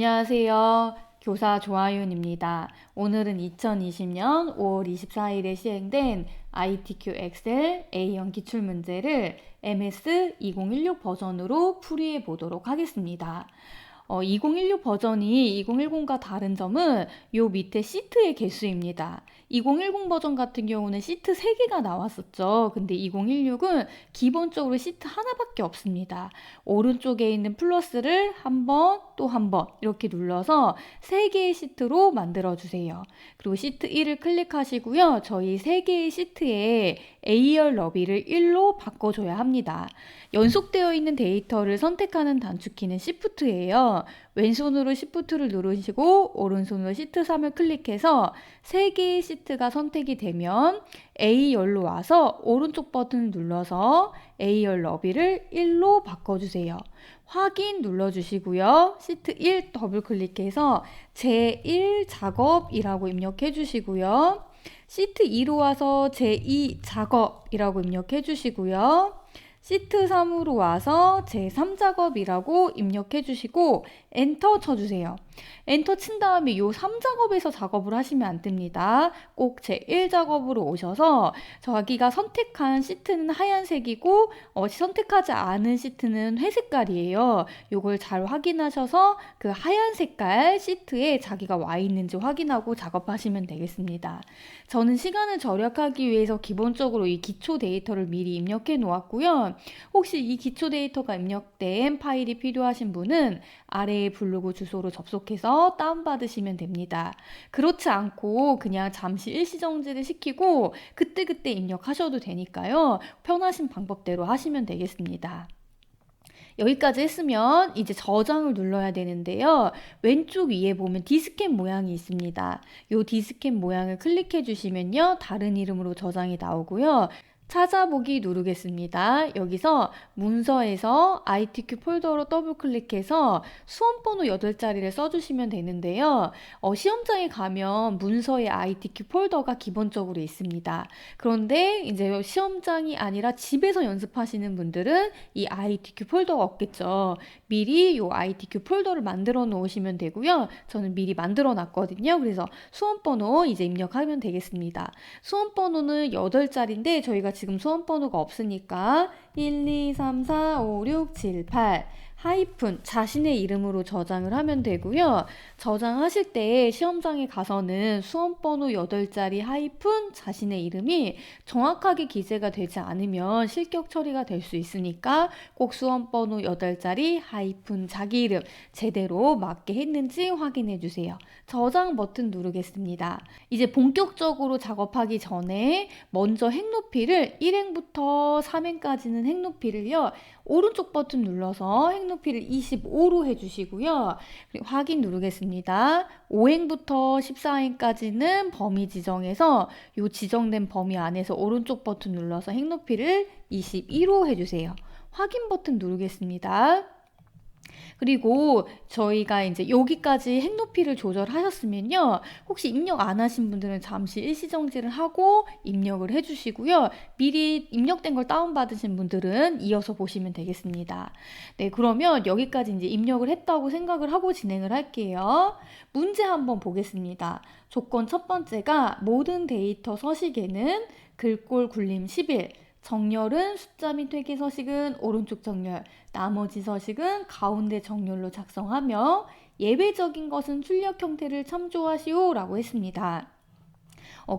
안녕하세요. 교사 조아윤입니다. 오늘은 2020년 5월 24일에 시행된 ITQ 엑셀 A형 기출문제를 MS 2016 버전으로 풀이해 보도록 하겠습니다. 2016 버전이 2010과 다른 점은 요 밑에 시트의 개수입니다. 2010 버전 같은 경우는 시트 3개가 나왔었죠. 근데 2016은 기본적으로 시트 하나밖에 없습니다. 오른쪽에 있는 플러스를 한 번, 또 한 번 이렇게 눌러서 3개의 시트로 만들어 주세요. 그리고 시트 1을 클릭하시고요. 저희 3개의 시트에 A열 너비를 1로 바꿔줘야 합니다. 연속되어 있는 데이터를 선택하는 단축키는 Shift예요. 왼손으로 Shift를 누르시고 오른손으로 Shift 3을 클릭해서 3개의 시트가 선택이 되면 A열로 와서 오른쪽 버튼을 눌러서 A열 너비를 1로 바꿔주세요. 확인 눌러주시고요. 시트 1 더블 클릭해서 제1 작업이라고 입력해 주시고요. 시트 2로 와서 제2 작업이라고 입력해 주시고요. 시트 3으로 와서 제3작업이라고 입력해 주시고 엔터 쳐주세요. 엔터 친 다음에 요 3작업에서 작업을 하시면 안 됩니다. 꼭 제1작업으로 오셔서 자기가 선택한 시트는 하얀색이고 선택하지 않은 시트는 회색깔이에요. 요걸 잘 확인하셔서 그 하얀 색깔 시트에 자기가 와 있는지 확인하고 작업하시면 되겠습니다. 저는 시간을 절약하기 위해서 기본적으로 이 기초 데이터를 미리 입력해 놓았고요. 혹시 이 기초 데이터가 입력된 파일이 필요하신 분은 아래에 부르고 주소로 접속해서 다운받으시면 됩니다. 그렇지 않고 그냥 잠시 일시정지를 시키고 그때그때 입력하셔도 되니까요. 편하신 방법대로 하시면 되겠습니다. 여기까지 했으면 이제 저장을 눌러야 되는데요. 왼쪽 위에 보면 디스켓 모양이 있습니다. 이 디스켓 모양을 클릭해 주시면요. 다른 이름으로 저장이 나오고요. 찾아보기 누르겠습니다. 여기서 문서에서 ITQ 폴더로 더블 클릭해서 수험번호 8자리를 써주시면 되는데요. 시험장에 가면 문서에 ITQ 폴더가 기본적으로 있습니다. 그런데 이제 시험장이 아니라 집에서 연습하시는 분들은 이 ITQ 폴더가 없겠죠. 미리 이 ITQ 폴더를 만들어 놓으시면 되고요. 저는 미리 만들어 놨거든요. 그래서 수험번호 이제 입력하면 되겠습니다. 수험번호는 8자리인데 저희가 지금 수험번호가 없으니까 1, 2, 3, 4, 5, 6, 7, 8 하이픈 자신의 이름으로 저장을 하면 되고요. 저장하실 때 시험장에 가서는 수험번호 8자리 하이픈 자신의 이름이 정확하게 기재가 되지 않으면 실격 처리가 될 수 있으니까 꼭 수험번호 8자리 하이픈 자기 이름 제대로 맞게 했는지 확인해 주세요. 저장 버튼 누르겠습니다. 이제 본격적으로 작업하기 전에 먼저 행높이를 1행부터 3행까지는 행높이를요. 오른쪽 버튼 눌러서 행높이를 25로 해주시고요. 그리고 확인 누르겠습니다. 5행부터 14행까지는 범위 지정해서 이 지정된 범위 안에서 오른쪽 버튼 눌러서 행높이를 22로 해주세요. 확인 버튼 누르겠습니다. 그리고 저희가 이제 여기까지 행높이를 조절하셨으면요. 혹시 입력 안 하신 분들은 잠시 일시정지를 하고 입력을 해주시고요. 미리 입력된 걸 다운받으신 분들은 이어서 보시면 되겠습니다. 네, 그러면 여기까지 이제 입력을 했다고 생각을 하고 진행을 할게요. 문제 한번 보겠습니다. 조건 첫 번째가 모든 데이터 서식에는 글꼴 굴림 11, 정렬은 숫자 및 회계 서식은 오른쪽 정렬, 나머지 서식은 가운데 정렬로 작성하며 예외적인 것은 출력 형태를 참조하시오 라고 했습니다.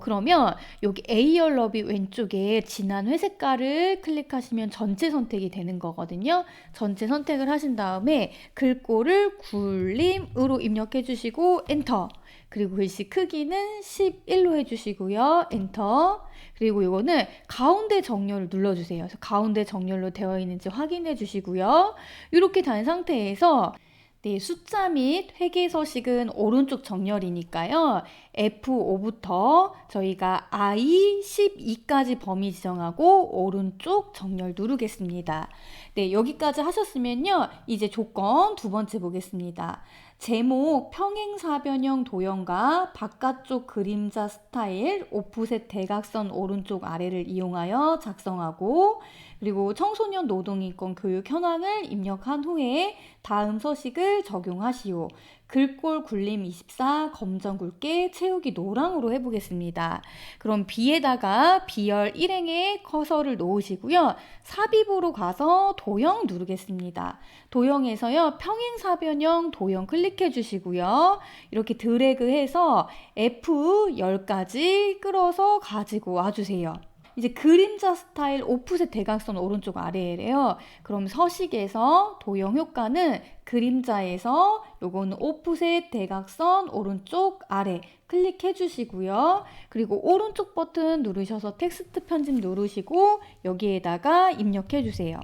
그러면 여기 A열 너비 왼쪽에 진한 회색깔을 클릭하시면 전체 선택이 되는 거거든요. 전체 선택을 하신 다음에 글꼴을 굴림으로 입력해 주시고 엔터. 그리고 글씨 크기는 11로 해주시고요. 엔터. 그리고 이거는 가운데 정렬을 눌러주세요. 그래서 가운데 정렬로 되어 있는지 확인해 주시고요. 이렇게 된 상태에서 네, 숫자 및 회계 서식은 오른쪽 정렬이니까요. F5부터 저희가 I12까지 범위 지정하고 오른쪽 정렬 누르겠습니다. 네, 여기까지 하셨으면요. 이제 조건 두 번째 보겠습니다. 제목 평행사변형 도형과 바깥쪽 그림자 스타일 오프셋 대각선 오른쪽 아래를 이용하여 작성하고 그리고 청소년 노동인권 교육 현황을 입력한 후에 다음 서식을 적용하시오. 글꼴 굴림 24, 검정 굵게 채우기 노랑으로 해보겠습니다. 그럼 B에다가 B열 1행에 커서를 놓으시고요. 삽입으로 가서 도형 누르겠습니다. 도형에서요. 평행사변형 도형 클릭해 주시고요. 이렇게 드래그해서 F10까지 끌어서 가지고 와주세요. 이제 그림자 스타일 오프셋 대각선 오른쪽 아래에래요. 그럼 서식에서 도형 효과는 그림자에서 요거는 오프셋 대각선 오른쪽 아래 클릭해 주시고요. 그리고 오른쪽 버튼 누르셔서 텍스트 편집 누르시고 여기에다가 입력해 주세요.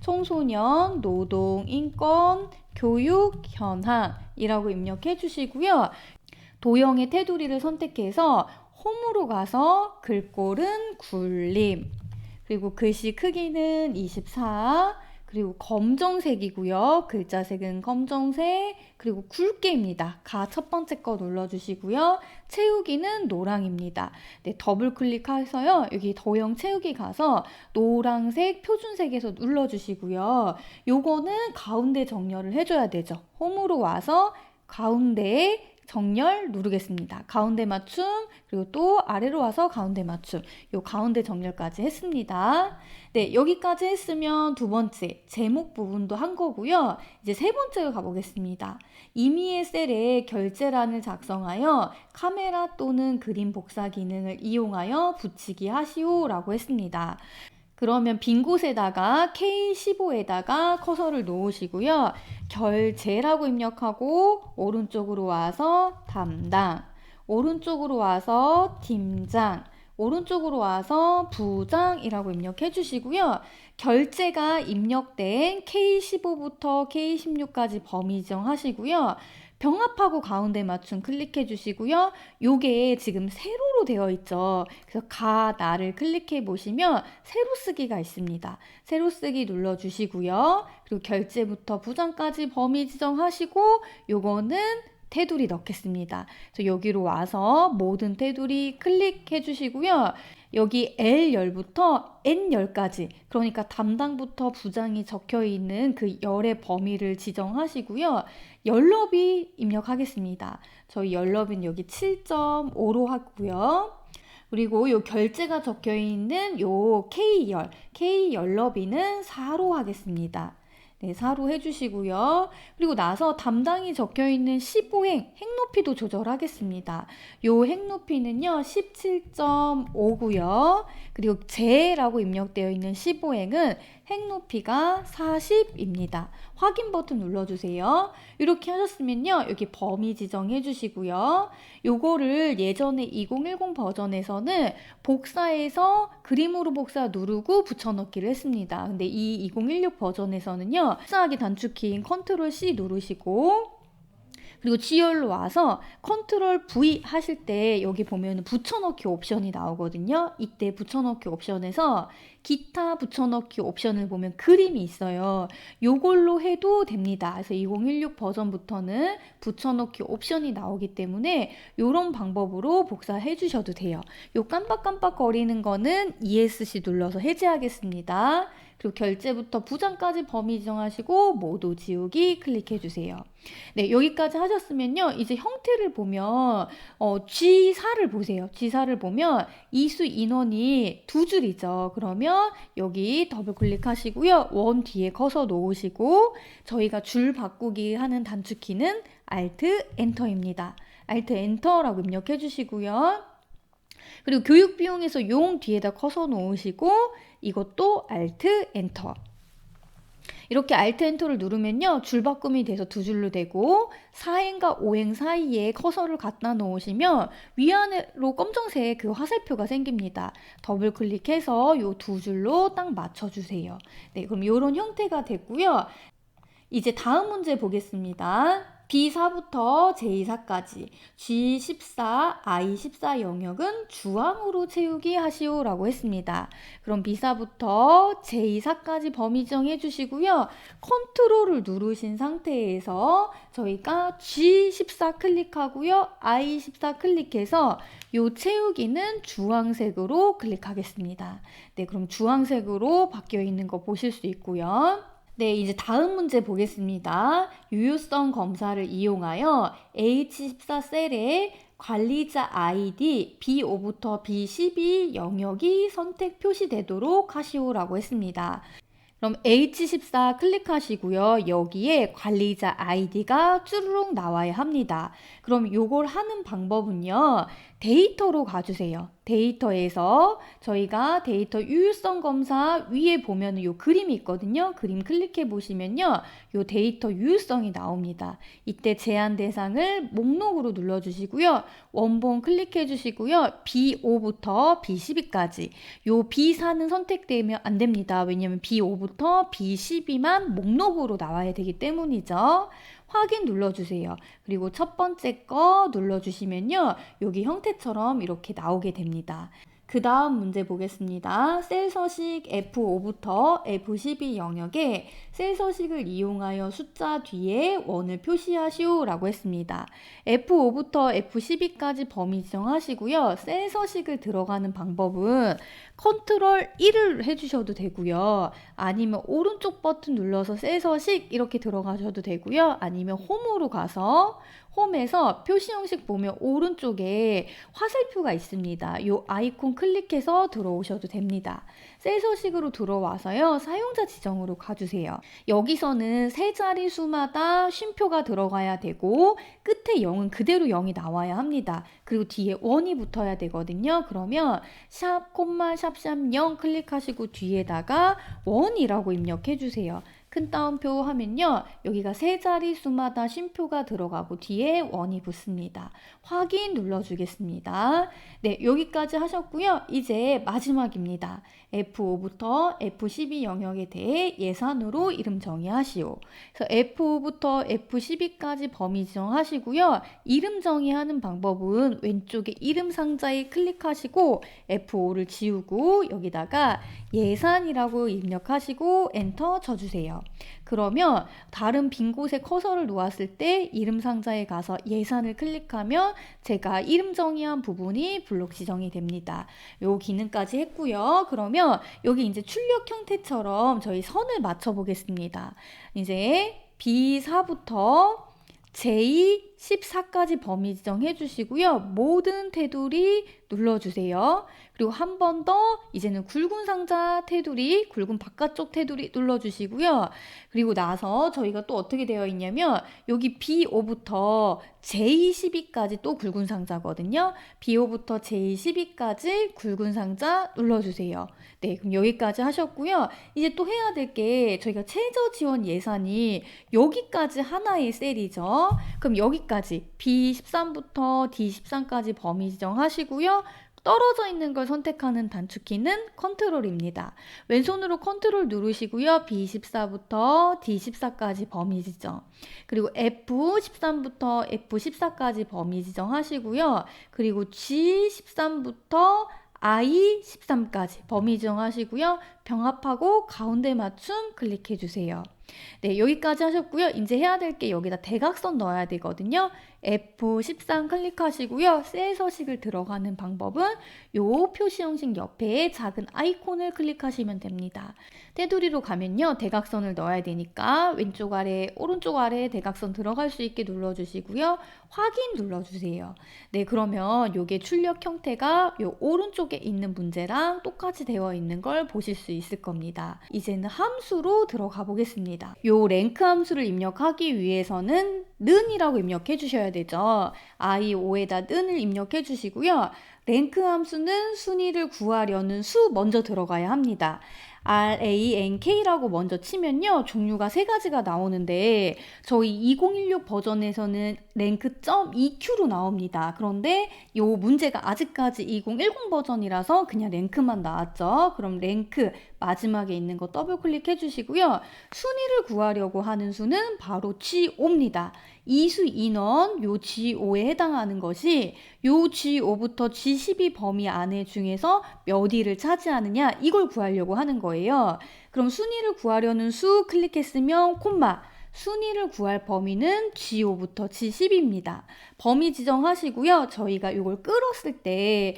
청소년, 노동, 인권, 교육, 현황이라고 입력해 주시고요. 도형의 테두리를 선택해서 홈으로 가서 글꼴은 굴림, 그리고 글씨 크기는 24, 그리고 검정색이고요. 글자색은 검정색, 그리고 굵게입니다. 가 첫 번째 거 눌러주시고요. 채우기는 노랑입니다. 네, 더블 클릭해서요. 여기 도형 채우기 가서 노란색 표준색에서 눌러주시고요. 요거는 가운데 정렬을 해줘야 되죠. 홈으로 와서 가운데에 정렬 누르겠습니다. 가운데 맞춤, 그리고 또 아래로 와서 가운데 맞춤. 요 가운데 정렬까지 했습니다. 네, 여기까지 했으면 두 번째 제목 부분도 한 거고요. 이제 세 번째로 가보겠습니다. 임의의 셀에 결제란을 작성하여 카메라 또는 그림 복사 기능을 이용하여 붙이기 하시오라고 했습니다. 그러면 빈 곳에다가 K15에다가 커서를 놓으시고요. 결제라고 입력하고 오른쪽으로 와서 담당, 오른쪽으로 와서 팀장, 오른쪽으로 와서 부장이라고 입력해 주시고요. 결제가 입력된 K15부터 K16까지 범위 지정하시고요. 병합하고 가운데 맞춤 클릭해 주시고요. 요게 지금 세로로 되어 있죠. 그래서 가, 나를 클릭해 보시면 세로 쓰기가 있습니다. 세로 쓰기 눌러 주시고요. 그리고 결제부터 부장까지 범위 지정하시고 요거는 테두리 넣겠습니다. 그래서 여기로 와서 모든 테두리 클릭해 주시고요. 여기 L열부터 N열까지, 그러니까 담당부터 부장이 적혀 있는 그 열의 범위를 지정하시고요. 열너비 입력하겠습니다. 저희 열너비는 여기 7.5로 하고요. 그리고 요 결제가 적혀 있는 요 K열, K열너비는 4로 하겠습니다. 네, 4로 해주시고요. 그리고 나서 담당이 적혀있는 15행 행높이도 조절하겠습니다. 요 행높이는요 17.5고요. 그리고 제라고 입력되어 있는 15행은 행높이가 40입니다. 확인 버튼 눌러주세요. 이렇게 하셨으면요. 여기 범위 지정해 주시고요. 요거를 예전에 2010 버전에서는 복사해서 그림으로 복사 누르고 붙여넣기를 했습니다. 근데 이 2016 버전에서는요. 복사하기 단축키인 컨트롤 C 누르시고 그리고 G열로 와서 컨트롤 V 하실 때 여기 보면 붙여넣기 옵션이 나오거든요. 이때 붙여넣기 옵션에서 기타 붙여넣기 옵션을 보면 그림이 있어요. 요걸로 해도 됩니다. 그래서 2016 버전부터는 붙여넣기 옵션이 나오기 때문에 이런 방법으로 복사해 주셔도 돼요. 요 깜빡깜빡 거리는 거는 ESC 눌러서 해제하겠습니다. 그리고 결제부터 부장까지 범위 지정하시고 모두 지우기 클릭해 주세요. 네, 여기까지 하셨으면요. 이제 형태를 보면 G4를 보세요. G4를 보면 이수 인원이 두 줄이죠. 그러면 여기 더블 클릭하시고요. 원 뒤에 커서 놓으시고 저희가 줄 바꾸기 하는 단축키는 Alt 엔터입니다. Alt 엔터라고 입력해 주시고요. 그리고 교육 비용에서 용 뒤에다 커서 놓으시고 이것도 Alt 엔터. 이렇게 Alt 엔터를 누르면요. 줄 바꿈이 돼서 두 줄로 되고 4행과 5행 사이에 커서를 갖다 놓으시면 위아래로 검정색 그 화살표가 생깁니다. 더블 클릭해서 요 두 줄로 딱 맞춰주세요. 네, 그럼 이런 형태가 됐고요. 이제 다음 문제 보겠습니다. B4부터 J4까지 G14, I14 영역은 주황으로 채우기 하시오라고 했습니다. 그럼 B4부터 J4까지 범위 정해 주시고요. 컨트롤을 누르신 상태에서 저희가 G14 클릭하고요. I14 클릭해서 요 채우기는 주황색으로 클릭하겠습니다. 네, 그럼 주황색으로 바뀌어 있는 거 보실 수 있고요. 네, 이제 다음 문제 보겠습니다. 유효성 검사를 이용하여 H14 셀에 관리자 아이디 B5부터 B12 영역이 선택 표시되도록 하시오라고 했습니다. 그럼 H14 클릭하시고요. 여기에 관리자 아이디가 쭈루룩 나와야 합니다. 그럼 요걸 하는 방법은요. 데이터로 가주세요. 데이터에서 저희가 데이터 유효성 검사 위에 보면 요 그림이 있거든요. 그림 클릭해 보시면요. 요 데이터 유효성이 나옵니다. 이때 제한 대상을 목록으로 눌러주시고요. 원본 클릭해 주시고요. B5부터 B12까지 요 B4는 선택되면 안 됩니다. 왜냐면 B5부터 B12만 목록으로 나와야 되기 때문이죠. 확인 눌러주세요. 그리고 첫 번째 거 눌러주시면요. 여기 형태처럼 이렇게 나오게 됩니다. 그 다음 문제 보겠습니다. 셀 서식 F5부터 F12 영역에 셀 서식을 이용하여 숫자 뒤에 원을 표시하시오 라고 했습니다. F5부터 F12까지 범위 지정하시고요. 셀 서식을 들어가는 방법은 컨트롤 1을 해주셔도 되고요. 아니면 오른쪽 버튼 눌러서 셀 서식 이렇게 들어가셔도 되고요. 아니면 홈으로 가서 홈에서 표시 형식 보면 오른쪽에 화살표가 있습니다. 이 아이콘 클릭해서 들어오셔도 됩니다. 셀 서식으로 들어와서요. 사용자 지정으로 가주세요. 여기서는 세 자리 수마다 쉼표가 들어가야 되고 끝에 0은 그대로 0이 나와야 합니다. 그리고 뒤에 1이 붙어야 되거든요. 그러면 샵, 콤마, 샵샵 0 클릭하시고 뒤에다가 1이라고 입력해 주세요. 큰 따옴표 하면요. 여기가 세 자리 수마다 쉼표가 들어가고 뒤에 1이 붙습니다. 확인 눌러주겠습니다. 네, 여기까지 하셨고요. 이제 마지막입니다. F5부터 F12 영역에 대해 예산으로 이름 정의하시오. 그래서 F5부터 F12까지 범위 지정하시고요. 이름 정의하는 방법은 왼쪽에 이름 상자에 클릭하시고 F5를 지우고 여기다가 예산이라고 입력하시고 엔터 쳐주세요. 그러면 다른 빈 곳에 커서를 놓았을 때 이름 상자에 가서 예산을 클릭하면 제가 이름 정의한 부분이 블록 지정이 됩니다. 요 기능까지 했고요. 그러면 여기 이제 출력 형태처럼 저희 선을 맞춰 보겠습니다. 이제 B4부터 J14까지 범위 지정해 주시고요. 모든 테두리 눌러주세요. 그리고 한 번 더 이제는 굵은 상자 테두리, 굵은 바깥쪽 테두리 눌러주시고요. 그리고 나서 저희가 또 어떻게 되어 있냐면 여기 B5부터 J12까지 또 굵은 상자거든요. B5부터 J12까지 굵은 상자 눌러주세요. 네, 그럼 여기까지 하셨고요. 이제 또 해야 될 게 저희가 최저 지원 예산이 여기까지 하나의 셀이죠. 그럼 여기까지 B13부터 D13까지 범위 지정하시고요. 떨어져 있는 걸 선택하는 단축키는 컨트롤입니다. 왼손으로 컨트롤 누르시고요. B14부터 D14까지 범위 지정. 그리고 F13부터 F14까지 범위 지정하시고요. 그리고 G13부터 I13까지 범위 지정하시고요. 병합하고 가운데 맞춤 클릭해 주세요. 네, 여기까지 하셨고요. 이제 해야 될 게 여기다 대각선 넣어야 되거든요. F13 클릭하시고요. 셀 서식을 들어가는 방법은 요 표시 형식 옆에 작은 아이콘을 클릭하시면 됩니다. 테두리로 가면요. 대각선을 넣어야 되니까 왼쪽 아래, 오른쪽 아래 대각선 들어갈 수 있게 눌러주시고요. 확인 눌러주세요. 네, 그러면 요게 출력 형태가 요 오른쪽에 있는 문제랑 똑같이 되어 있는 걸 보실 수 있을 겁니다. 이제는 함수로 들어가 보겠습니다. 요 랭크 함수를 입력하기 위해서는 는이라고 입력해 주셔야 되죠. i5에다 는을 입력해 주시고요. 랭크 함수는 순위를 구하려는 수 먼저 들어가야 합니다. RANK라고 먼저 치면요. 종류가 세 가지가 나오는데 저희 2016 버전에서는 랭크.EQ로 나옵니다. 그런데 이 문제가 아직까지 2010 버전이라서 그냥 랭크만 나왔죠. 그럼 랭크 마지막에 있는 거 더블 클릭해 주시고요. 순위를 구하려고 하는 수는 바로 G5입니다. 이수 인원 요 G5에 해당하는 것이 요 G5부터 G12 범위 안에 중에서 몇 위를 차지하느냐 이걸 구하려고 하는 거예요. 그럼 순위를 구하려는 수 클릭했으면 콤마 순위를 구할 범위는 G5부터 G10입니다. 범위 지정하시고요. 저희가 이걸 끌었을 때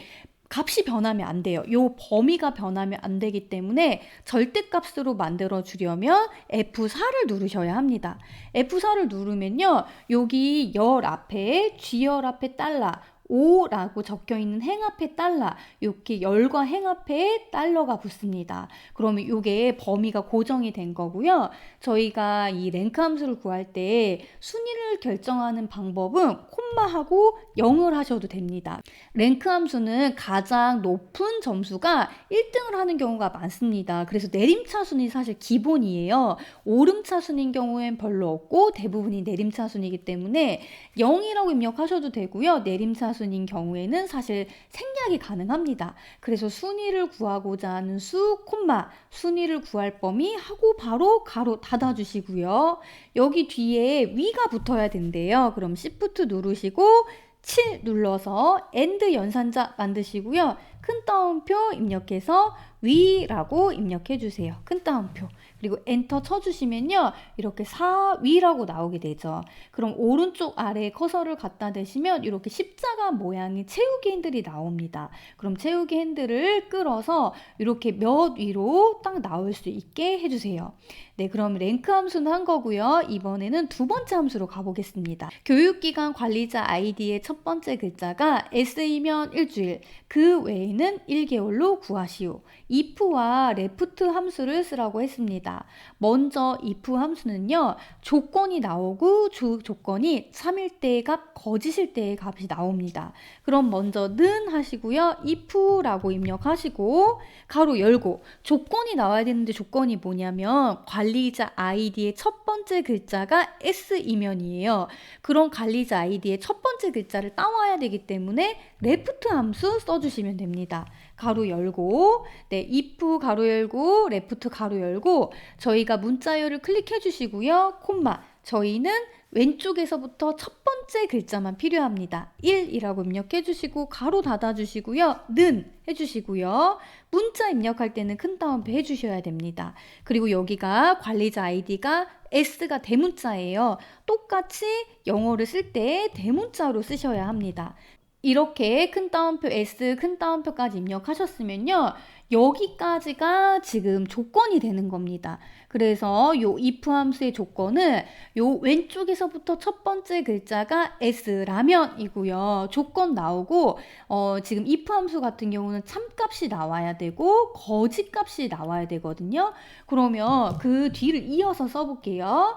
값이 변하면 안 돼요. 요 범위가 변하면 안 되기 때문에 절대값으로 만들어 주려면 F4를 누르셔야 합니다. F4를 누르면요. 여기 열 앞에 G열 앞에 달러 O라고 적혀 있는 행 앞에 달러, 이렇게 열과 행 앞에 달러가 붙습니다. 그러면 이게 범위가 고정이 된 거고요. 저희가 이 랭크 함수를 구할 때 순위를 결정하는 방법은 콤마하고 0을 하셔도 됩니다. 랭크 함수는 가장 높은 점수가 1등을 하는 경우가 많습니다. 그래서 내림차순이 사실 기본이에요. 오름차순인 경우엔 별로 없고 대부분이 내림차순이기 때문에 0이라고 입력하셔도 되고요. 내림차순인 경우에는 사실 생략이 가능합니다. 그래서 순위를 구하고자 하는 수, 콤마, 순위를 구할 범위 하고 바로 가로 닫아주시고요. 여기 뒤에 위가 붙어야 된대요. 그럼 Shift 누르시고 7 눌러서 AND 연산자 만드시고요. 큰 따옴표 입력해서 위라고 입력해 주세요. 큰 따옴표. 그리고 엔터 쳐주시면요. 이렇게 4위라고 나오게 되죠. 그럼 오른쪽 아래에 커서를 갖다 대시면 이렇게 십자가 모양의 채우기 핸들이 나옵니다. 그럼 채우기 핸들을 끌어서 이렇게 몇 위로 딱 나올 수 있게 해주세요. 네, 그럼 랭크 함수는 한 거고요. 이번에는 두 번째 함수로 가보겠습니다. 교육기관 관리자 아이디의 첫 번째 글자가 S이면 일주일, 그 외에는 1개월로 구하시오. if와 left 함수를 쓰라고 했습니다. 먼저 if 함수는요. 조건이 나오고 조건이 참일 때의 값, 거짓일 때의 값이 나옵니다. 그럼 먼저 는 하시고요. if라고 입력하시고 가로 열고 조건이 나와야 되는데 조건이 뭐냐면 관리자 아이디의 첫 번째 글자가 S이면이에요. 그럼 관리자 아이디의 첫 번째 글자를 따와야 되기 때문에 left 함수 써주시면 됩니다. 가로 열고 네, if 가로 열고 left 가로 열고 저희가 문자열을 클릭해 주시고요. 콤마 저희는 왼쪽에서부터 첫 번째 글자만 필요합니다. 1이라고 입력해 주시고 가로 닫아 주시고요. 는 해주시고요. 문자 입력할 때는 큰 따옴표 해주셔야 됩니다. 그리고 여기가 관리자 아이디가 S가 대문자예요. 똑같이 영어를 쓸 때 대문자로 쓰셔야 합니다. 이렇게 큰 따옴표 S, 큰 따옴표까지 입력하셨으면요. 여기까지가 지금 조건이 되는 겁니다. 그래서 요 if 함수의 조건은 요 왼쪽에서부터 첫 번째 글자가 S라면이고요. 조건 나오고 지금 if 함수 같은 경우는 참값이 나와야 되고 거짓값이 나와야 되거든요. 그러면 그 뒤를 이어서 써볼게요.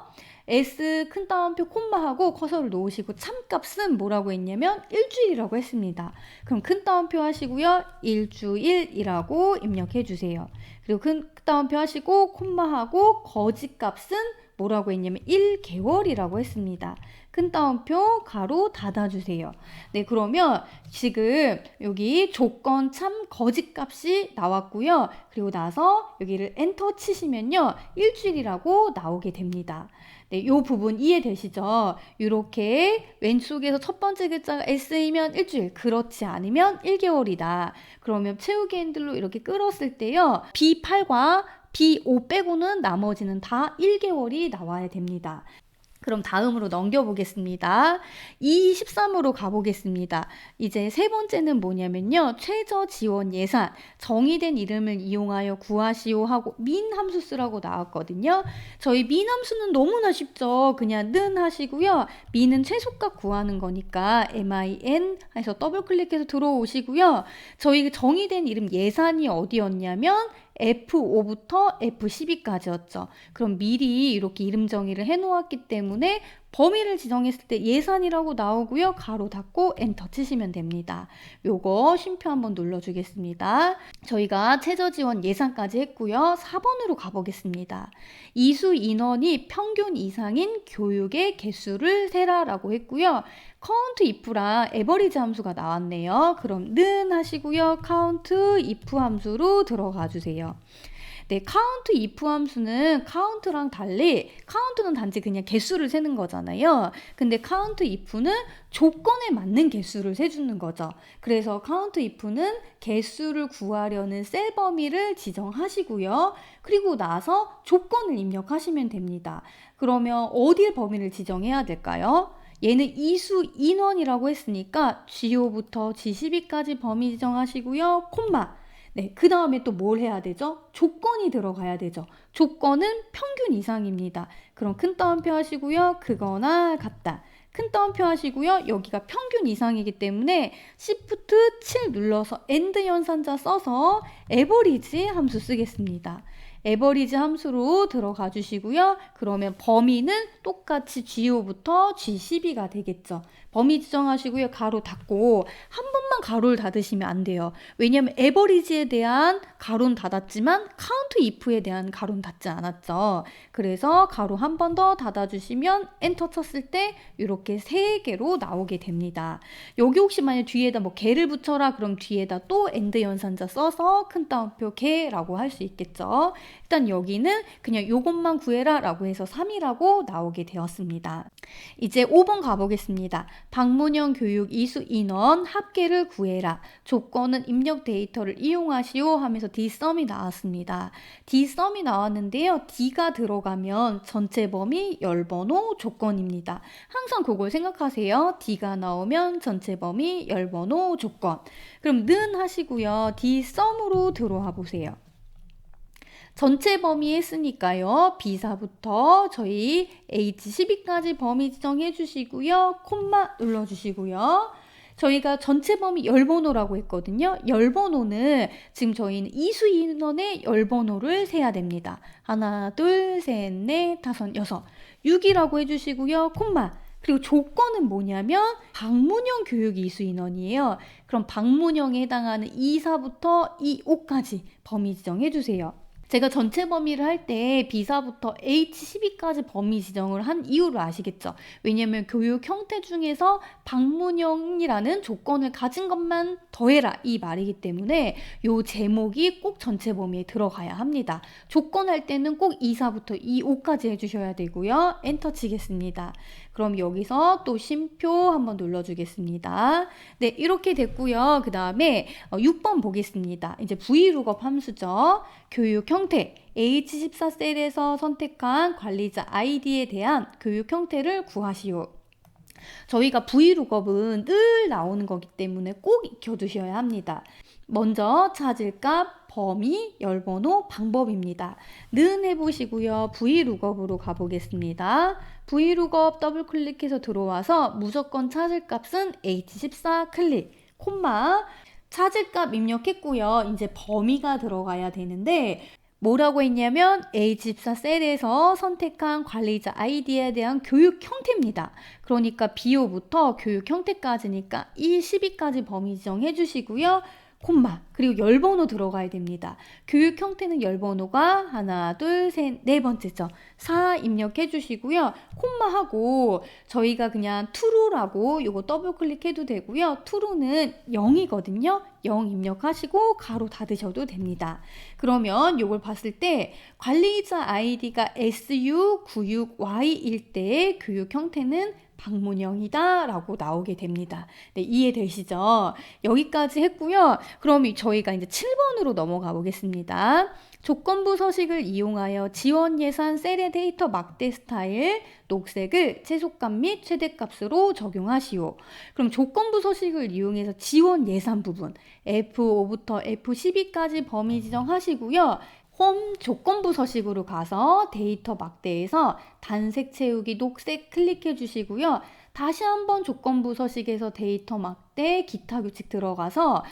S 큰 따옴표 콤마하고 커서를 놓으시고 참값은 뭐라고 했냐면 일주일이라고 했습니다. 그럼 큰 따옴표 하시고요. 일주일이라고 입력해 주세요. 그리고 큰 따옴표 하시고 콤마하고 거짓값은 뭐라고 했냐면 1개월이라고 했습니다. 큰 따옴표 가로 닫아주세요. 네, 그러면 지금 여기 조건 참 거짓값이 나왔고요. 그리고 나서 여기를 엔터 치시면요. 일주일이라고 나오게 됩니다. 네, 요 부분 이해되시죠? 이렇게 왼쪽에서 첫 번째 글자가 S이면 일주일, 그렇지 않으면 1개월이다. 그러면 채우기 핸들로 이렇게 끌었을 때요. B8과 B5 빼고는 나머지는 다 1개월이 나와야 됩니다. 그럼 다음으로 넘겨보겠습니다. 213으로 가보겠습니다. 이제 세 번째는 뭐냐면요. 최저 지원 예산, 정의된 이름을 이용하여 구하시오 하고 민 함수 쓰라고 나왔거든요. 저희 민 함수는 너무나 쉽죠. 그냥 는 하시고요. 민은 최소값 구하는 거니까 min 해서 더블 클릭해서 들어오시고요. 저희 정의된 이름 예산이 어디였냐면 F5부터 F12까지였죠. 그럼 미리 이렇게 이름 정의를 해놓았기 때문에 범위를 지정했을 때 예산이라고 나오고요. 가로 닫고 엔터 치시면 됩니다. 요거 쉼표 한번 눌러주겠습니다. 저희가 최저 지원 예산까지 했고요. 4번으로 가보겠습니다. 이수 인원이 평균 이상인 교육의 개수를 세라라고 했고요. count if랑 average 함수가 나왔네요. 그럼 는 하시고요. count if 함수로 들어가 주세요. 네, count if 함수는 count랑 달리 count는 단지 그냥 개수를 세는 거잖아요. 근데 count if는 조건에 맞는 개수를 세주는 거죠. 그래서 count if는 개수를 구하려는 셀 범위를 지정하시고요. 그리고 나서 조건을 입력하시면 됩니다. 그러면 어디에 범위를 지정해야 될까요? 얘는 이수 인원이라고 했으니까 G5부터 G12까지 범위 지정하시고요. 콤마. 네, 그 다음에 또 뭘 해야 되죠? 조건이 들어가야 되죠. 조건은 평균 이상입니다. 그럼 큰 따옴표 하시고요. 그거나 같다. 큰 따옴표 하시고요. 여기가 평균 이상이기 때문에 Shift 7 눌러서 AND 연산자 써서 에버리지 함수 쓰겠습니다. 에버리지 함수로 들어가 주시고요. 그러면 범위는 똑같이 G5부터 G12가 되겠죠. 범위 지정하시고요. 가로 닫고 한 번만 가로를 닫으시면 안 돼요. 왜냐하면 에버리지에 대한 가로는 닫았지만 카운트 if에 대한 가로는 닫지 않았죠. 그래서 가로 한 번 더 닫아주시면 엔터 쳤을 때 이렇게 3개로 나오게 됩니다. 여기 혹시 만약 뒤에다 뭐 개를 붙여라 그럼 뒤에다 또 엔드 연산자 써서 큰 따옴표 개라고 할 수 있겠죠. 일단 여기는 그냥 요것만 구해라 라고 해서 3이라고 나오게 되었습니다. 이제 5번 가보겠습니다. 방문형 교육 이수 인원 합계를 구해라. 조건은 입력 데이터를 이용하시오 하면서 Dsum이 나왔습니다. Dsum이 나왔는데요. D가 들어가면 전체 범위, 열번호, 조건입니다. 항상 그걸 생각하세요. D가 나오면 전체 범위, 열번호, 조건. 그럼 는 하시고요. Dsum으로 들어와 보세요. 전체 범위 했으니까요. B사부터 저희 H12까지 범위 지정해 주시고요. 콤마 눌러 주시고요. 저희가 전체 범위 열번호라고 했거든요. 열번호는 지금 저희는 이수 인원의 열번호를 세야 됩니다. 하나, 둘, 셋, 넷, 다섯, 여섯. 6이라고 해주시고요. 콤마. 그리고 조건은 뭐냐면 방문형 교육 이수 인원이에요. 그럼 방문형에 해당하는 2사부터 2, 5까지 범위 지정해 주세요. 제가 전체 범위를 할 때 B사부터 H12까지 범위 지정을 한 이유를 아시겠죠? 왜냐면 교육 형태 중에서 방문형이라는 조건을 가진 것만 더해라 이 말이기 때문에 요 제목이 꼭 전체 범위에 들어가야 합니다. 조건 할 때는 꼭 2사부터 2, 5까지 해주셔야 되고요. 엔터 치겠습니다. 그럼 여기서 또 쉼표 한번 눌러주겠습니다. 네, 이렇게 됐고요. 그 다음에 6번 보겠습니다. 이제 VLOOKUP 함수죠. 교육 형태 H14셀에서 선택한 관리자 아이디에 대한 교육 형태를 구하시오. 저희가 VLOOKUP은 늘 나오는 거기 때문에 꼭 익혀두셔야 합니다. 먼저 찾을 값, 범위, 열번호, 방법입니다. 는 해보시고요. VLOOKUP으로 가보겠습니다. VLOOKUP 더블 클릭해서 들어와서 무조건 찾을 값은 H14 클릭, 콤마, 찾을 값 입력했고요. 이제 범위가 들어가야 되는데 뭐라고 했냐면 H14셀에서 선택한 관리자 아이디에 대한 교육 형태입니다. 그러니까 B5부터 교육 형태까지니까 1, 12까지 범위 지정해 주시고요. 콤마, 그리고 열번호 들어가야 됩니다. 교육 형태는 열번호가 하나, 둘, 셋, 네 번째죠. 4 입력해 주시고요. 콤마하고 저희가 그냥 true라고 요거 더블 클릭해도 되고요. true는 0이거든요. 0 입력하시고 가로 닫으셔도 됩니다. 그러면 요걸 봤을 때 관리자 아이디가 SU96Y일 때 교육 형태는 방문형이다 라고 나오게 됩니다. 네, 이해되시죠? 여기까지 했고요. 그럼 저희가 이제 7번으로 넘어가 보겠습니다. 조건부 서식을 이용하여 지원 예산 셀의 데이터 막대 스타일 녹색을 최소값 및 최대값으로 적용하시오. 그럼 조건부 서식을 이용해서 지원 예산 부분 F5부터 F12까지 범위 지정하시고요. 홈 조건부 서식으로 가서 데이터 막대에서 단색 채우기 녹색 클릭해 주시고요. 다시 한번 조건부 서식에서 데이터 막대 기타 규칙 들어가서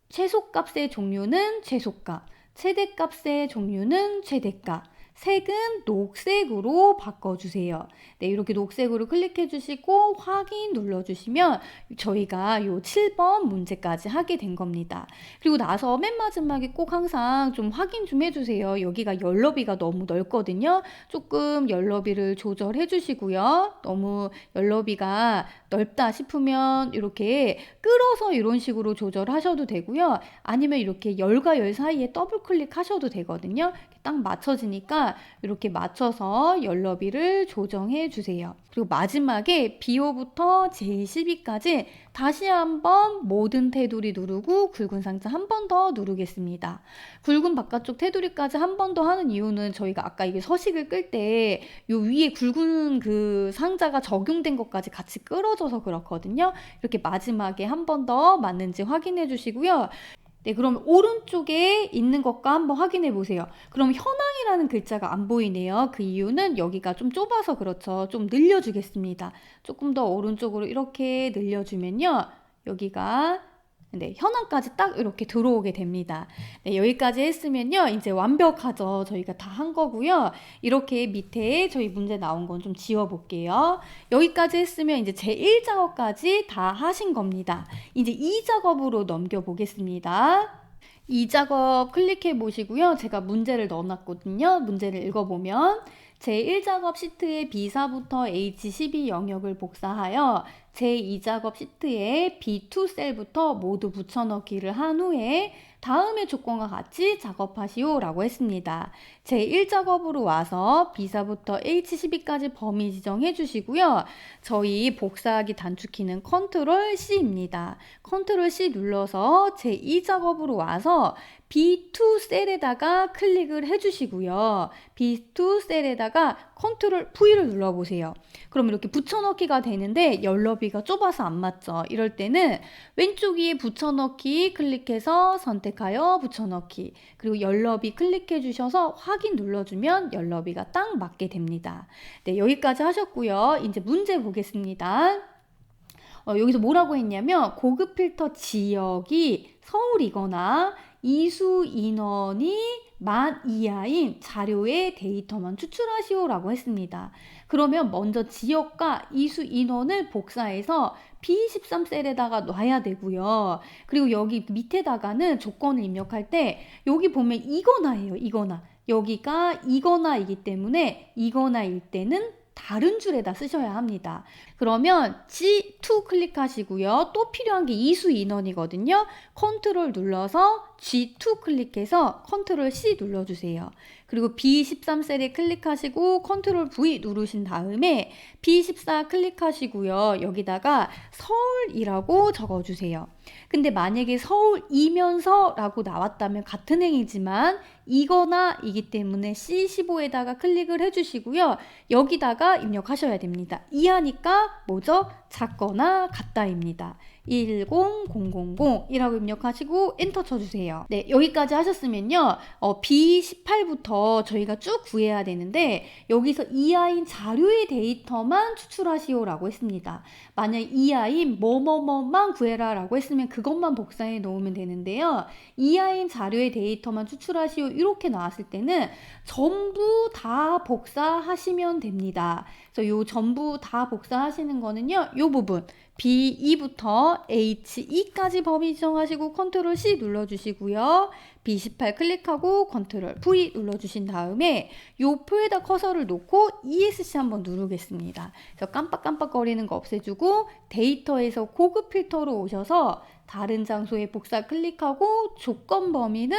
최소값의 종류는 최소값, 최대값의 종류는 최대값, 색은 녹색으로 바꿔주세요. 네, 이렇게 녹색으로 클릭해 주시고 확인 눌러주시면 저희가 요 7번 문제까지 하게 된 겁니다. 그리고 나서 맨 마지막에 꼭 항상 좀 확인 좀 해주세요. 여기가 열너비가 너무 넓거든요. 조금 열너비를 조절해 주시고요. 너무 열너비가 넓다 싶으면 이렇게 끌어서 이런 식으로 조절하셔도 되고요. 아니면 이렇게 열과 열 사이에 더블 클릭하셔도 되거든요. 딱 맞춰지니까 이렇게 맞춰서 열너비를 조정해 주세요. 그리고 마지막에 B5부터 J12까지 다시 한번 모든 테두리 누르고 굵은 상자 한 번 더 누르겠습니다. 굵은 바깥쪽 테두리까지 한 번 더 하는 이유는 저희가 아까 이게 서식을 끌 때 요 위에 굵은 그 상자가 적용된 것까지 같이 끌어져서 그렇거든요. 이렇게 마지막에 한 번 더 맞는지 확인해 주시고요. 네, 그럼 오른쪽에 있는 것과 한번 확인해 보세요. 그럼 현황이라는 글자가 안 보이네요. 그 이유는 여기가 좀 좁아서 그렇죠. 좀 늘려주겠습니다. 조금 더 오른쪽으로 이렇게 늘려주면요. 여기가 네, 현황까지 딱 이렇게 들어오게 됩니다. 네, 여기까지 했으면요. 이제 완벽하죠. 저희가 다 한 거고요. 이렇게 밑에 저희 문제 나온 건 좀 지워볼게요. 여기까지 했으면 이제 제1작업까지 다 하신 겁니다. 이제 2작업으로 넘겨보겠습니다. 2작업 클릭해 보시고요. 제가 문제를 넣어놨거든요. 문제를 읽어보면 제1작업 시트의 B4부터 H12 영역을 복사하여 제2작업 시트에 B2 셀부터 모두 붙여넣기를 한 후에 다음의 조건과 같이 작업하시오 라고 했습니다. 제1작업으로 와서 B4부터 H12까지 범위 지정해 주시고요. 저희 복사하기 단축키는 컨트롤 C입니다. 컨트롤 C 눌러서 제2작업으로 와서 B2 셀에다가 클릭을 해주시고요. B2 셀에다가 컨트롤 V를 눌러보세요. 그럼 이렇게 붙여넣기가 되는데 열너비가 좁아서 안 맞죠. 이럴 때는 왼쪽 위에 붙여넣기 클릭해서 선택하여 붙여넣기, 그리고 열너비 클릭해 주셔서 확인 눌러주면 열너비가 딱 맞게 됩니다. 네, 여기까지 하셨고요. 이제 문제 보겠습니다. 여기서 뭐라고 했냐면 고급 필터 지역이 서울이거나 이수 인원이 만 이하인 자료의 데이터만 추출하시오 라고 했습니다. 그러면 먼저 지역과 이수 인원을 복사해서 B13셀에다가 놔야 되고요. 그리고 여기 밑에다가는 조건을 입력할 때 여기 보면 이거나예요. 이거나. 여기가 이거나이기 때문에 이거나일 때는 다른 줄에다 쓰셔야 합니다. 그러면 G2 클릭하시고요. 또 필요한 게 이수 인원이거든요. 컨트롤 눌러서 G2 클릭해서 컨트롤 C 눌러주세요. 그리고 B13셀에 클릭하시고 컨트롤 V 누르신 다음에 B14 클릭하시고요. 여기다가 서울이라고 적어주세요. 근데 만약에 서울이면서 라고 나왔다면 같은 행위지만 이거나 이기 때문에 C15에다가 클릭을 해주시고요. 여기다가 입력하셔야 됩니다. 이하니까 뭐죠? 작거나 같다입니다. 10000이라고 입력하시고 엔터 쳐주세요. 네, 여기까지 하셨으면요. B18부터 저희가 쭉 구해야 되는데 여기서 이하인 자료의 데이터만 추출하시오 라고 했습니다. 만약 이하인 뭐뭐뭐만 구해라 라고 했으면 그것만 복사해 놓으면 되는데요. 이하인 자료의 데이터만 추출하시오 이렇게 나왔을 때는 전부 다 복사하시면 됩니다. 그래서 요 전부 다 복사하시는 거는요. 요 부분 B2부터 H2까지 범위 지정하시고 컨트롤 C 눌러주시고요. B18 클릭하고 컨트롤 V 눌러주신 다음에 요 표에다 커서를 놓고 ESC 한번 누르겠습니다. 그래서 깜빡깜빡거리는 거 없애주고 데이터에서 고급 필터로 오셔서 다른 장소에 복사 클릭하고 조건 범위는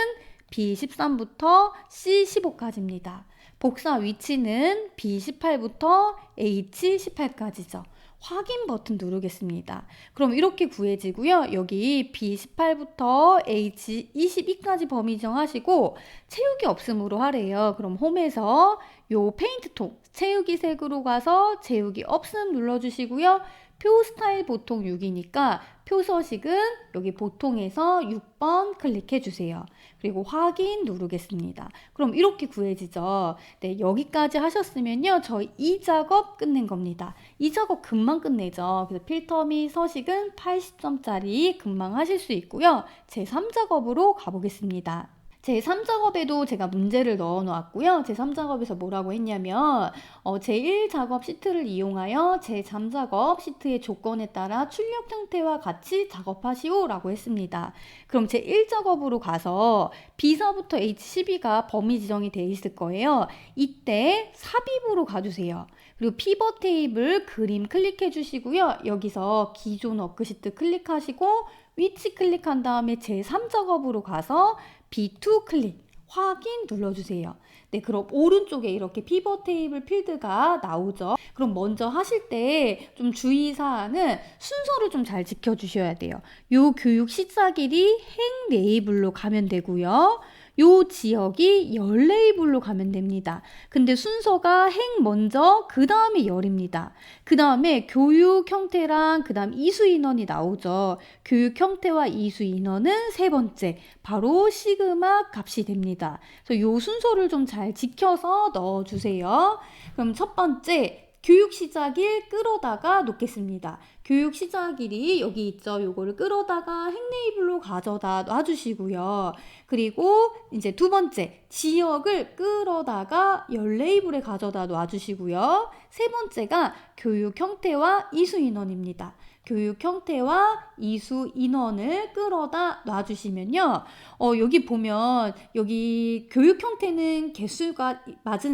B13부터 C15까지입니다. 복사 위치는 B18부터 H18까지죠. 확인 버튼 누르겠습니다. 그럼 이렇게 구해지고요. 여기 B18부터 H22까지 범위 정하시고 채우기 없음으로 하래요. 그럼 홈에서 요 페인트통 채우기 색으로 가서 채우기 없음 눌러주시고요. 표 스타일 보통 6이니까 표 서식은 여기 보통에서 6번 클릭해 주세요. 그리고 확인 누르겠습니다. 그럼 이렇게 구해지죠. 네, 여기까지 하셨으면요. 저희 이 작업 끝낸 겁니다. 이 작업 금방 끝내죠. 그래서 필터 및 서식은 80점짜리 금방 하실 수 있고요. 제3작업으로 가보겠습니다. 제3작업에도 제가 문제를 넣어 놓았고요. 제3작업에서 뭐라고 했냐면 제1작업 시트를 이용하여 제3작업 시트의 조건에 따라 출력 형태와 같이 작업하시오 라고 했습니다. 그럼 제1작업으로 가서 B4부터 H12가 범위 지정이 되어 있을 거예요. 이때 삽입으로 가주세요. 그리고 피벗 테이블 그림 클릭해 주시고요. 여기서 기존 워크시트 클릭하시고 위치 클릭한 다음에 제3작업으로 가서 B2 클릭, 확인 눌러주세요. 네, 그럼 오른쪽에 이렇게 피벗 테이블 필드가 나오죠. 그럼 먼저 하실 때 좀 주의사항은 순서를 좀 잘 지켜주셔야 돼요. 요 교육 시작일이 행 레이블로 가면 되고요. 요 지역이 열 레이블로 가면 됩니다. 근데 순서가 행 먼저 그 다음에 열입니다. 그 다음에 교육 형태랑 그 다음 이수 인원이 나오죠. 교육 형태와 이수 인원은 세 번째 바로 시그마 값이 됩니다. 그래서 요 순서를 좀 잘 지켜서 넣어주세요. 그럼 첫 번째 교육 시작일 끌어다가 놓겠습니다. 교육 시작일이 여기 있죠. 요거를 끌어다가 행 레이블로 가져다 놔주시고요. 그리고 이제 두 번째 지역을 끌어다가 열 레이블에 가져다 놔주시고요. 세 번째가 교육 형태와 이수 인원입니다. 교육 형태와 이수 인원을 끌어다 놔주시면요. 여기 보면 여기 교육 형태는 개수가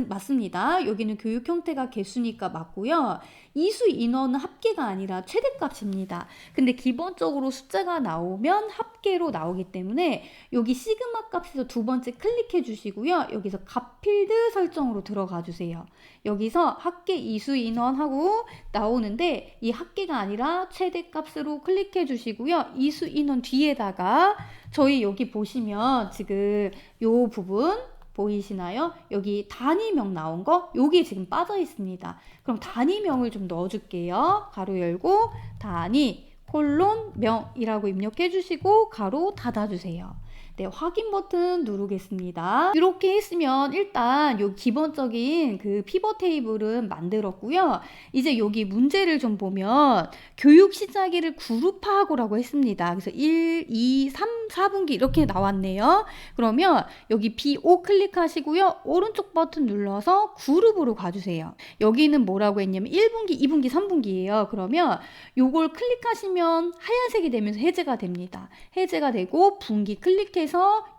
맞습니다. 여기는 교육 형태가 개수니까 맞고요. 이수 인원은 합계가 아니라 최대값입니다. 근데 기본적으로 숫자가 나오면 합계로 나오기 때문에 여기 시그마 값에서 두 번째 클릭해 주시고요. 여기서 값 필드 설정으로 들어가 주세요. 여기서 합계 이수 인원하고 나오는데 이 합계가 아니라 최대값으로 클릭해 주시고요. 이수 인원 뒤에다가 저희 여기 보시면 지금 요 부분 보이시나요? 여기 단위명 나온 거 여기 지금 빠져 있습니다. 그럼 단위명을 좀 넣어줄게요. 가로 열고 단위 콜론 명이라고 입력해 주시고 가로 닫아주세요. 네, 확인 버튼 누르겠습니다. 이렇게 했으면 일단 요 기본적인 그 피벗 테이블은 만들었고요. 이제 여기 문제를 좀 보면 교육 시작일을 그룹화하고라고 했습니다. 그래서 1, 2, 3, 4분기 이렇게 나왔네요. 그러면 여기 B5 클릭하시고요. 오른쪽 버튼 눌러서 그룹으로 가주세요. 여기는 뭐라고 했냐면 1분기, 2분기, 3분기예요. 그러면 요걸 클릭하시면 하얀색이 되면서 해제가 됩니다. 해제가 되고 분기 클릭해서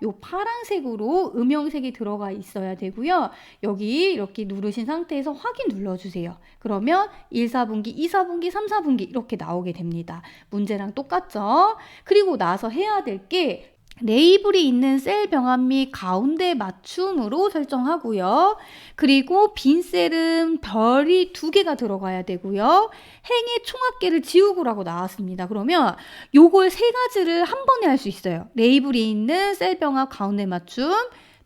요 파란색으로 음영색이 들어가 있어야 되고요. 여기 이렇게 누르신 상태에서 확인 눌러주세요. 그러면 1, 4분기, 2, 4분기, 3, 4분기 이렇게 나오게 됩니다. 문제랑 똑같죠? 그리고 나서 해야 될 게 레이블이 있는 셀 병합 및 가운데 맞춤으로 설정하고요. 그리고 빈 셀은 별이 2개가 들어가야 되고요. 행의 총합계를 지우고라고 나왔습니다. 그러면 요걸 3가지를 한 번에 할 수 있어요. 레이블이 있는 셀 병합 가운데 맞춤,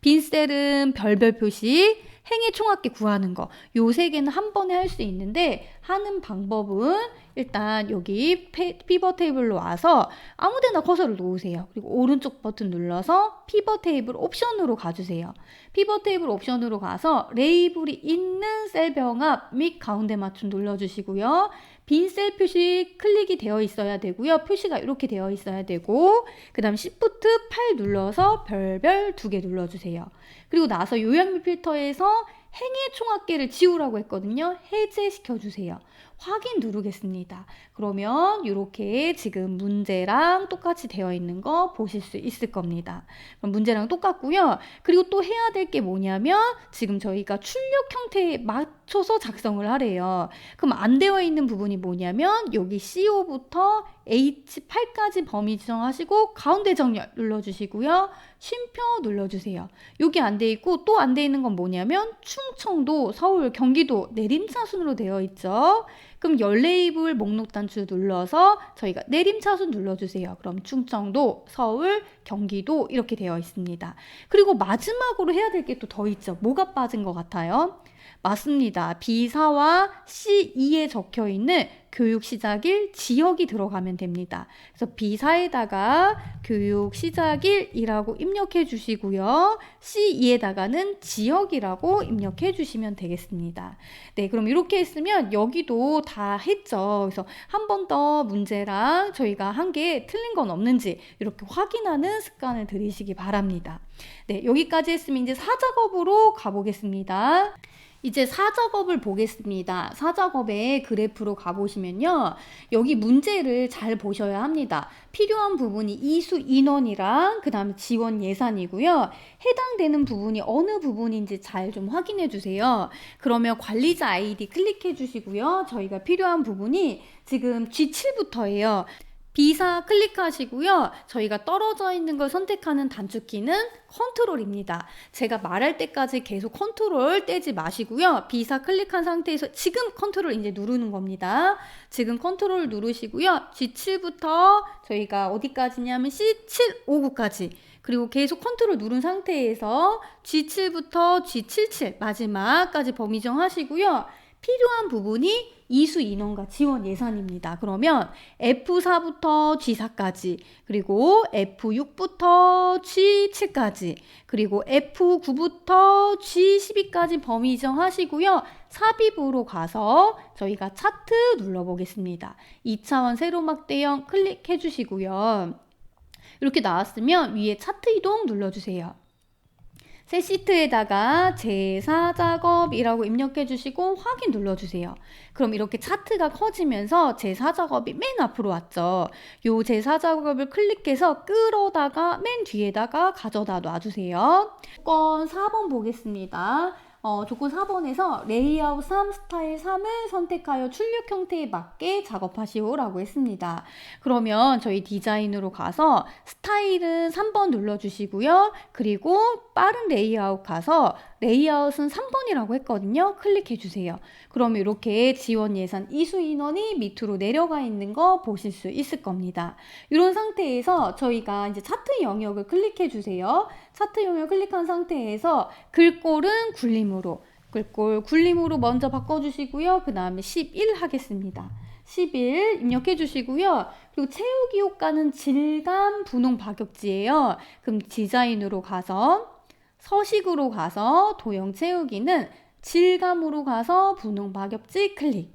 빈 셀은 별별 표시, 행의 총합계 구하는 거. 요 3개는 한 번에 할 수 있는데 하는 방법은 일단 여기 피벗 테이블로 와서 아무데나 커서를 놓으세요. 그리고 오른쪽 버튼 눌러서 피벗 테이블 옵션으로 가주세요. 피벗 테이블 옵션으로 가서 레이블이 있는 셀 병합 및 가운데 맞춤 눌러주시고요. 빈 셀 표시 클릭이 되어 있어야 되고요. 표시가 이렇게 되어 있어야 되고 그 다음 Shift 8 눌러서 별별 2개 눌러주세요. 그리고 나서 요약 및 필터에서 행의 총합계를 지우라고 했거든요. 해제시켜 주세요. 확인 누르겠습니다. 그러면 이렇게 지금 문제랑 똑같이 되어 있는 거 보실 수 있을 겁니다. 그럼 문제랑 똑같고요. 그리고 또 해야 될 게 뭐냐면 지금 저희가 출력 형태에 맞춰서 작성을 하래요. 그럼 안 되어 있는 부분이 뭐냐면 여기 CO부터 H8까지 범위 지정하시고 가운데 정렬 눌러주시고요. 쉼표 눌러주세요. 여기 안 돼 있고 또 안 돼 있는 건 뭐냐면 충청도, 서울, 경기도 내림차순으로 되어 있죠. 그럼 열 레이블 목록 단추 눌러서 저희가 내림차순 눌러주세요. 그럼 충청도, 서울, 경기도 이렇게 되어 있습니다. 그리고 마지막으로 해야 될 게 또 더 있죠. 뭐가 빠진 것 같아요? 맞습니다. B4와 C2에 적혀 있는 교육 시작일 지역이 들어가면 됩니다. 그래서 B4에다가 교육 시작일이라고 입력해 주시고요. C2에다가는 지역이라고 입력해 주시면 되겠습니다. 네, 그럼 이렇게 했으면 여기도 다 했죠. 그래서 한 번 더 문제랑 저희가 한 게 틀린 건 없는지 이렇게 확인하는 습관을 들이시기 바랍니다. 네, 여기까지 했으면 이제 사작업으로 가보겠습니다. 이제 사작업을 보겠습니다. 사작업의 그래프로 가보시면요. 여기 문제를 잘 보셔야 합니다. 필요한 부분이 이수 인원이랑 그 다음에 지원 예산이고요. 해당되는 부분이 어느 부분인지 잘 좀 확인해 주세요. 그러면 관리자 아이디 클릭해 주시고요. 저희가 필요한 부분이 지금 G7부터예요. B사 클릭하시고요. 저희가 떨어져 있는 걸 선택하는 단축키는 컨트롤입니다. 제가 말할 때까지 계속 컨트롤 떼지 마시고요. B사 클릭한 상태에서 지금 컨트롤 이제 누르는 겁니다. 지금 컨트롤 누르시고요. G7부터 저희가 어디까지냐면 C759까지 그리고 계속 컨트롤 누른 상태에서 G7부터 G77 마지막까지 범위 정하시고요. 필요한 부분이 이수 인원과 지원 예산입니다. 그러면 F4부터 G4까지 그리고 F6부터 G7까지 그리고 F9부터 G12까지 범위 정하시고요. 삽입으로 가서 저희가 차트 눌러보겠습니다. 2차원 세로막대형 클릭해 주시고요. 이렇게 나왔으면 위에 차트 이동 눌러주세요. 새 시트에다가 제4작업이라고 입력해 주시고 확인 눌러주세요. 그럼 이렇게 차트가 커지면서 제4작업이 맨 앞으로 왔죠. 요 제4작업을 클릭해서 끌어다가 맨 뒤에다가 가져다 놔주세요. 조건 4번 보겠습니다. 조건 4번에서 레이아웃 3, 스타일 3을 선택하여 출력 형태에 맞게 작업하시오라고 했습니다. 그러면 저희 디자인으로 가서 스타일은 3번 눌러주시고요. 그리고 빠른 레이아웃 가서 레이아웃은 3번이라고 했거든요. 클릭해 주세요. 그럼 이렇게 지원 예산 이수 인원이 밑으로 내려가 있는 거 보실 수 있을 겁니다. 이런 상태에서 저희가 이제 차트 영역을 클릭해 주세요. 차트 영역 클릭한 상태에서 글꼴은 굴림으로 글꼴 굴림으로 먼저 바꿔주시고요. 그 다음에 11 하겠습니다. 11 입력해 주시고요. 그리고 채우기 효과는 질감 분홍 박역지예요. 그럼 디자인으로 가서 서식으로 가서 도형 채우기는 질감으로 가서 분홍 박엽지 클릭.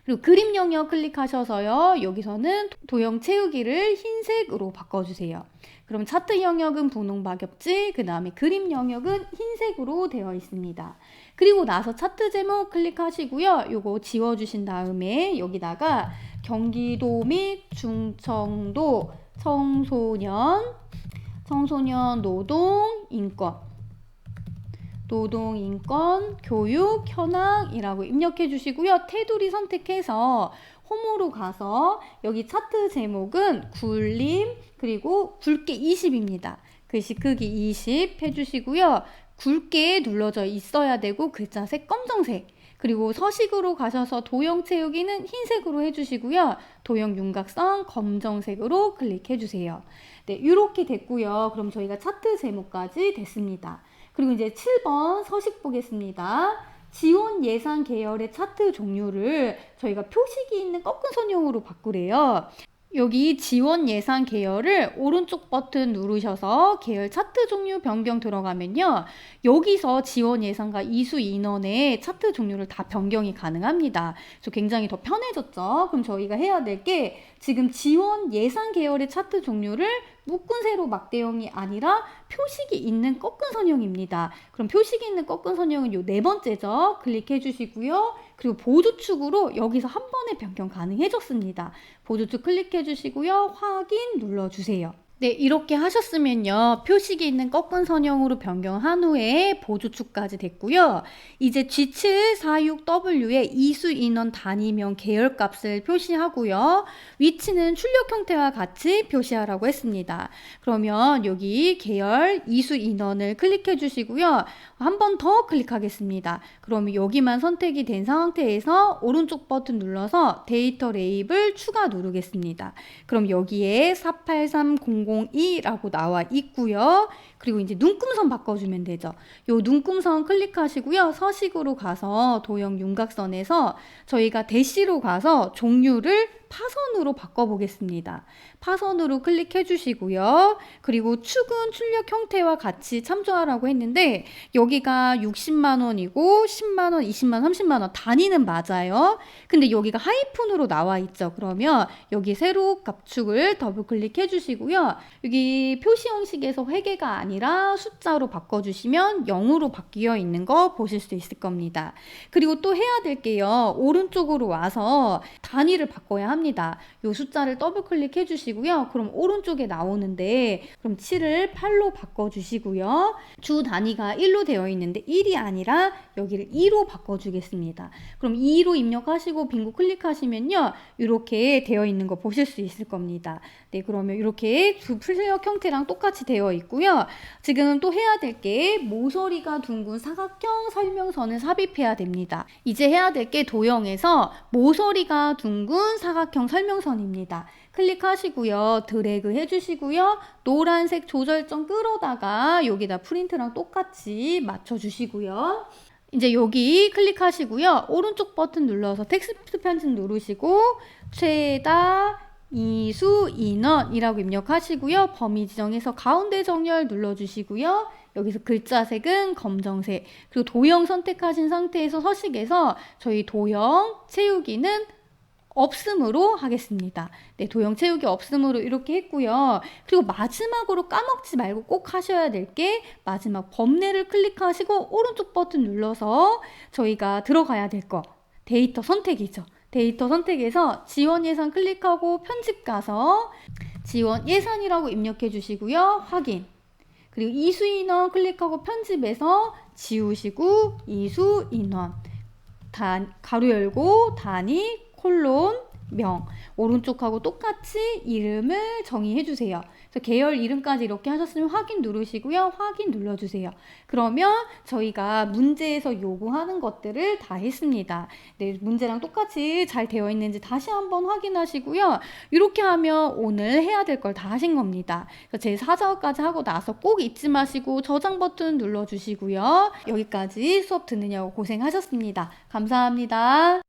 그리고 그림 영역 클릭하셔서요. 여기서는 도형 채우기를 흰색으로 바꿔주세요. 그럼 차트 영역은 분홍 박엽지, 그 다음에 그림 영역은 흰색으로 되어 있습니다. 그리고 나서 차트 제목 클릭하시고요. 요거 지워주신 다음에 여기다가 경기도 및 중청도 청소년 노동 인권 교육 현황이라고 입력해 주시고요. 테두리 선택해서 홈으로 가서 여기 차트 제목은 굴림 그리고 굵게 20입니다. 글씨 크기 20 해주시고요. 굵게 눌러져 있어야 되고 글자색 검정색 그리고 서식으로 가셔서 도형 채우기는 흰색으로 해주시고요. 도형 윤곽선 검정색으로 클릭해 주세요. 네, 이렇게 됐고요. 그럼 저희가 차트 제목까지 됐습니다. 그리고 이제 7번 서식 보겠습니다. 지원 예산 계열의 차트 종류를 저희가 표식이 있는 꺾은 선형으로 바꾸래요. 여기 지원 예산 계열을 오른쪽 버튼 누르셔서 계열 차트 종류 변경 들어가면요. 여기서 지원 예산과 이수 인원의 차트 종류를 다 변경이 가능합니다. 그래서 굉장히 더 편해졌죠. 그럼 저희가 해야 될 게 지금 지원 예산 계열의 차트 종류를 묶은 세로 막대형이 아니라 표식이 있는 꺾은 선형입니다. 그럼 표식이 있는 꺾은 선형은 요 네 번째죠. 클릭해 주시고요. 그리고 보조축으로 여기서 한 번에 변경 가능해졌습니다. 보조축 클릭해 주시고요. 확인 눌러주세요. 네, 이렇게 하셨으면요. 표식이 있는 꺾은 선형으로 변경한 후에 보조축까지 됐고요. 이제 G746W의 이수 인원 단위명 계열값을 표시하고요. 위치는 출력 형태와 같이 표시하라고 했습니다. 그러면 여기 계열 이수 인원을 클릭해 주시고요. 한 번 더 클릭하겠습니다. 그러면 여기만 선택이 된 상태에서 오른쪽 버튼 눌러서 데이터 레이블 추가 누르겠습니다. 그럼 여기에 483002라고 나와 있고요. 그리고 이제 눈금선 바꿔주면 되죠. 요 눈금선 클릭하시고요. 서식으로 가서 도형 윤곽선에서 저희가 대시로 가서 종류를 파선으로 바꿔보겠습니다. 파선으로 클릭해 주시고요. 그리고 축은 출력 형태와 같이 참조하라고 했는데 여기가 60만 원이고 10만 원, 20만 원, 30만 원 단위는 맞아요. 근데 여기가 하이픈으로 나와 있죠. 그러면 여기 세로 값축을 더블 클릭해 주시고요. 여기 표시 형식에서 회계가 아니라 숫자로 바꿔주시면 0으로 바뀌어 있는 거 보실 수 있을 겁니다. 그리고 또 해야 될 게요. 오른쪽으로 와서 단위를 바꿔야 합니다. 합니다. 요 숫자를 더블 클릭해 주시고요. 그럼 오른쪽에 나오는데 그럼 7을 8로 바꿔주시고요. 주 단위가 1로 되어 있는데 1이 아니라 여기를 2로 바꿔주겠습니다. 그럼 2로 입력하시고 빙고 클릭하시면요. 이렇게 되어 있는 거 보실 수 있을 겁니다. 네, 그러면 이렇게 두 출력 형태랑 똑같이 되어 있고요. 지금 또 해야 될 게 모서리가 둥근 사각형 설명선을 삽입해야 됩니다. 이제 해야 될 게 도형에서 모서리가 둥근 사각형 설명선입니다. 클릭하시고요. 드래그 해주시고요. 노란색 조절점 끌어다가 여기다 프린트랑 똑같이 맞춰주시고요. 이제 여기 클릭하시고요. 오른쪽 버튼 눌러서 텍스트 편집 누르시고 최다 이수 인원이라고 입력하시고요. 범위 지정해서 가운데 정렬 눌러주시고요. 여기서 글자색은 검정색, 그리고 도형 선택하신 상태에서 서식에서 저희 도형 채우기는 없음으로 하겠습니다. 네, 도형 채우기 없음으로 이렇게 했고요. 그리고 마지막으로 까먹지 말고 꼭 하셔야 될 게 마지막 범례를 클릭하시고 오른쪽 버튼 눌러서 저희가 들어가야 될 거 데이터 선택이죠. 데이터 선택에서 지원 예산 클릭하고 편집 가서 지원 예산이라고 입력해 주시고요. 확인. 그리고 이수 인원 클릭하고 편집해서 지우시고 이수 인원. 가로 열고 단위 콜론 명. 오른쪽하고 똑같이 이름을 정의해 주세요. 그래서 계열 이름까지 이렇게 하셨으면 확인 누르시고요. 확인 눌러주세요. 그러면 저희가 문제에서 요구하는 것들을 다 했습니다. 네, 문제랑 똑같이 잘 되어 있는지 다시 한번 확인하시고요. 이렇게 하면 오늘 해야 될 걸 다 하신 겁니다. 제 4자어까지 하고 나서 꼭 잊지 마시고 저장 버튼 눌러주시고요. 여기까지 수업 듣느냐고 고생하셨습니다. 감사합니다.